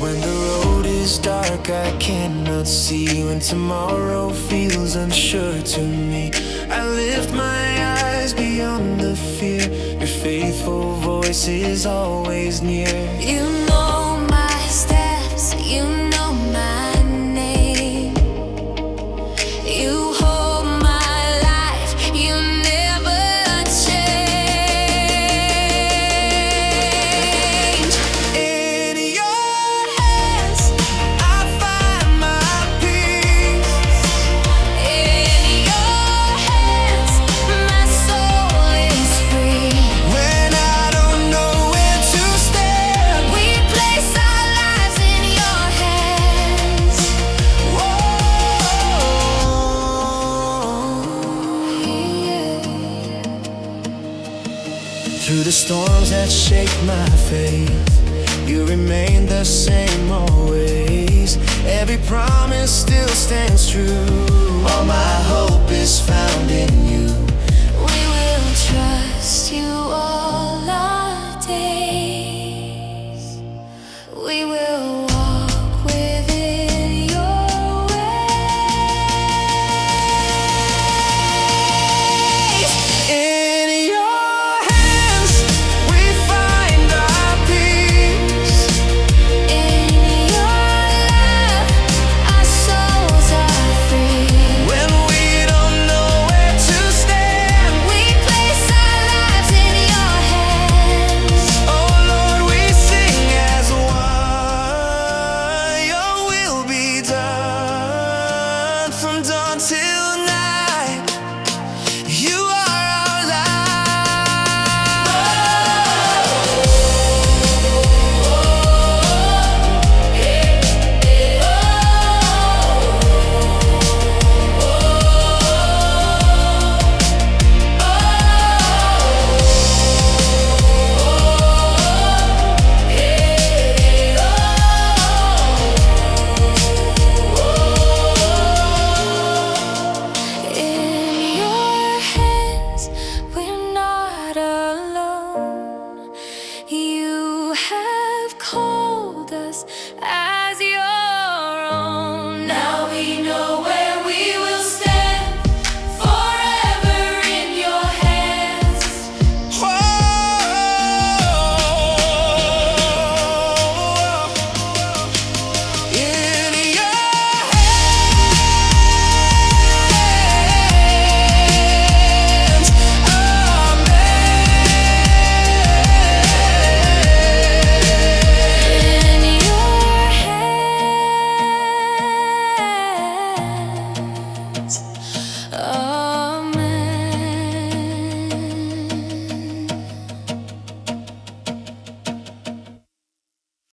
When the road is dark, I cannot see. When tomorrow feels unsure to me, I lift my eyes beyond the fear. Your faithful voice is always near. You know my steps, you know my name. You hold my life, you never change. In your hands, I find my peace. In your hands, my soul is free. When I don't know where to stand, We place our lives in your hands. through the storms that shake my faith, you remain the same always. Every promise still stands true. All my hope is found in you. We will trust you always.